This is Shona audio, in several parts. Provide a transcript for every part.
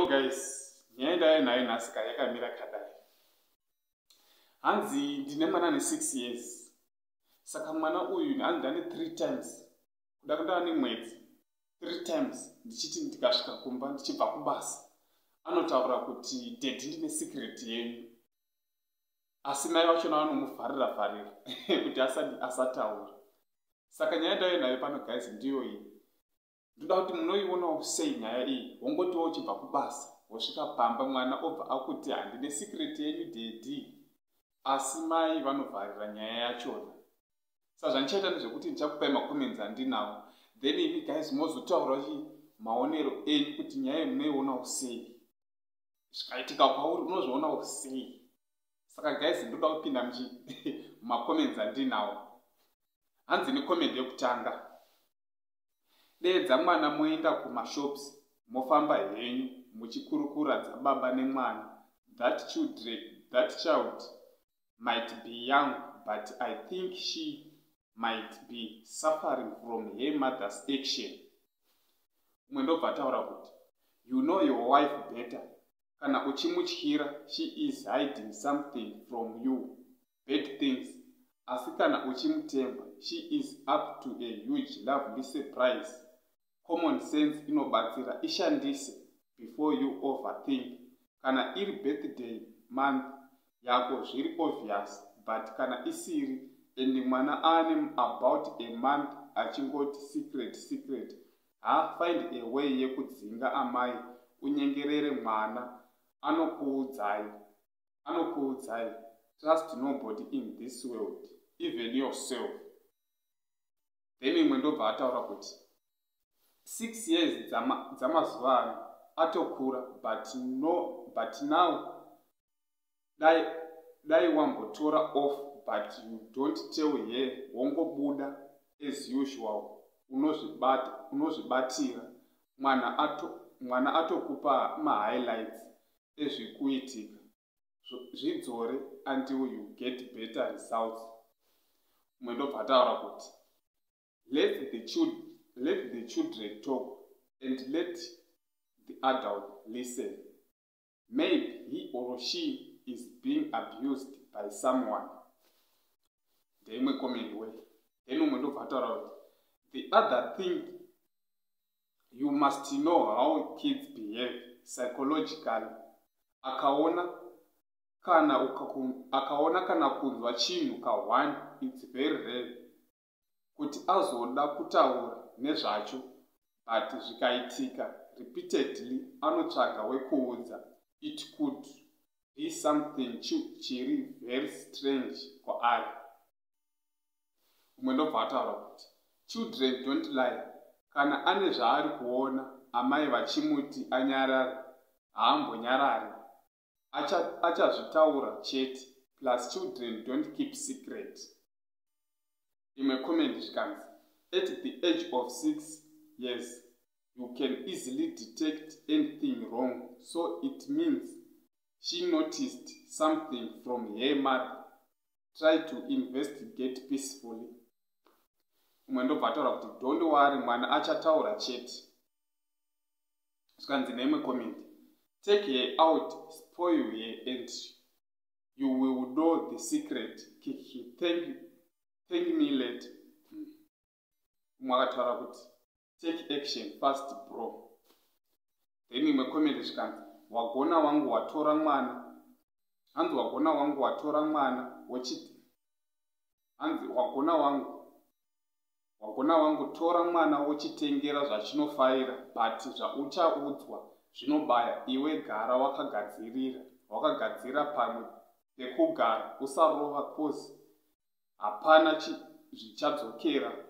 Hello guys, nyaya nayo nhasi yakamira kadai. Hanzi ndine mwana ne 6 years. Saka mwana uyu ndane 3 times. Kuda kundava nemwedzi 3 times ndichiti ndikasvika kumba ndichibva kubasa. Anotaura kuti daddy ndine secret yenyu. Asi mai vacho vanomuvharira kuti asataura. Saka nyaya nayo pano guys ndiyo iyi. Ndoda kuti munoiona sei nyaya iyi. Wongotiwo uchibva kubasa, wosvika pamba mwana obva akuti handine secret yenyu daddy. Asi mai vanovharira nyaya yachona. Saka zvandichaita ndezvekuti ndichakupai macomments andinawo. Then imi guys mozotaura maonero enyu kuti nyaya munoiona sei. Zvikaitika kwauri unozviona sei. Saka guys ndoda kupinda macomments andinawo. Hanzi ni comment yekutanga. Dedza mwana moenda kumashops, mofamba henyu muchikurukura dzababa nemwana. That child might be young, but I think she might be suffering from her mother's action. Mwendobva taura kuti, you know your wife better. Kana uchimutyira, she is hiding something from you. Bad things. Asi kana uchimutemba, she is up to a huge lovely surprise. Common sense inobatsira, ishandise before you overthink. Kana iri birthday month yako zviri obvious, but kana isiri and mwana ane about a month achingoti secret. Find a way yekudzinga amai unyengerere mwana anokuudzai. Trust nobody in this world, even yourself. Then imwe ndobva ataura kuti 6 years dzamazuva ano atokura, but now dai wambotora off, but you don't tell her. Wongobuda as usual, unozvibatira mwana atokupa ma-highlights ezvikuitika. Zvidzore until you get better results. Mwendobva taura kuti let the children talk and let the adult listen. Maybe he or she is being abused by someone. Then mwendobva taura kuti the other thing, you must know how kids behave psychologically. Akaona kana kunzwa chinhu ka1, it's very rare kuti azoda kutaura nezvacho, but zvikaitika repeatedly anotsvaga wekuudza. It could be something chiri very strange kwaari. Umwe ndobva ataura kuti children don't lie. Kana ane zvaari kuona amai vachimuti anyarare, haambonyarare, achazvitaura chete. Plus children don't keep secret. Imwe comment zvikanzi, at the age of 6 years you can easily detect anything wrong, so it means she noticed something from her mother. Try to investigate peacefully. Umwe ndobva ataura kuti don't worry, mwana achataura chete. Zvikanzi neimwe comment, take her out, spoil her, and you will know the secret. Thank me later. Umwe akataura kuti take action fast bro. Then imwe comment zvikanzi, wagona wangu watora mwana. Hanzi wagona wangu watora mwana wochiti. Hanzi wagona wangu tora mwana wochitengera zvachinofaira, but zvauchaudzwa zvinobaya. Iwe gara wakagadzira pamwe pekugara, usarova kozi hapana zvichadzokera.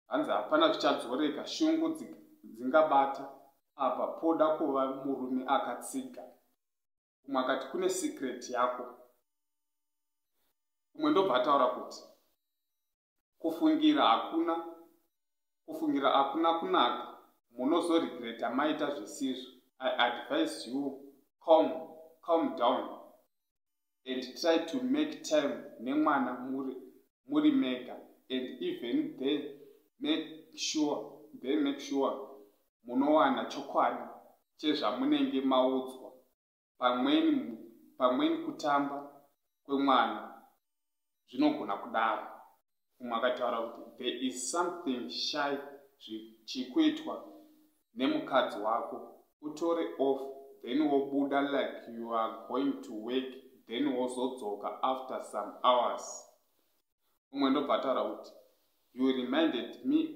Hanzi hapana zvichadzoreka, shungu dzingabata apa poda kuva murume akatsiga. Umwe akati kune secret yako. Umwe ndobva ataura kuti kufungira hakuna kunaka, munozoregreta maita zvisizvo. I advise you calm down and try to make time nemwana muri mega, and even they make sure munowana chokwadi chezvamunenge maudzwa. Pamweni kutamba kwemwana zvinogona kudaro. Umwe akataura kuti there is something shy chikuitwa nemukadzi wako. Utore off, then wobuda like you are going to work, then wozodzoka after some hours. Umwe ndobva ataura kuti you reminded me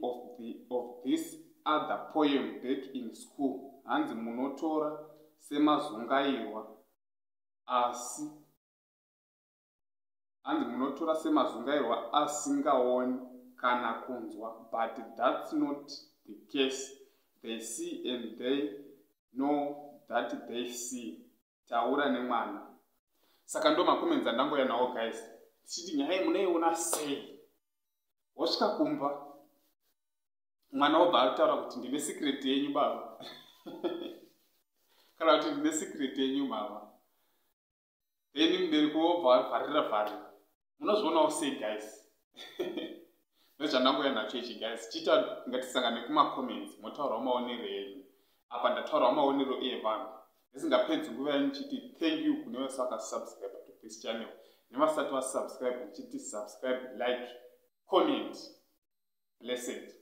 of this other poem back in school. Hanzi munotora semazungairwa asingaoni kana kunzwa, but that's not the case. They see and they know that they see. Taura nemwana. Saka ndo makomenzi andangoya nawo guys. Tichiti nyaya munaiona sei? Wasvika kumba mwana wobva ataura kuti ndine secret yenyu baba. Kana kuti ndine secret yenyu mama. Then mubereki wobva vharira. Munozvionawo sei guys? Ndochandangoya nacho ichi guys. Chita ngatisangane kumacomments motaurawo maonero enyu. Apa ndataurawo maonero evanhu. Ndisingapedzi nguva yenyu chiti thank you kune vese vakasubscribe to this channel. Nevasati vasubscribe chiti subscribe, like, comment. Blessed.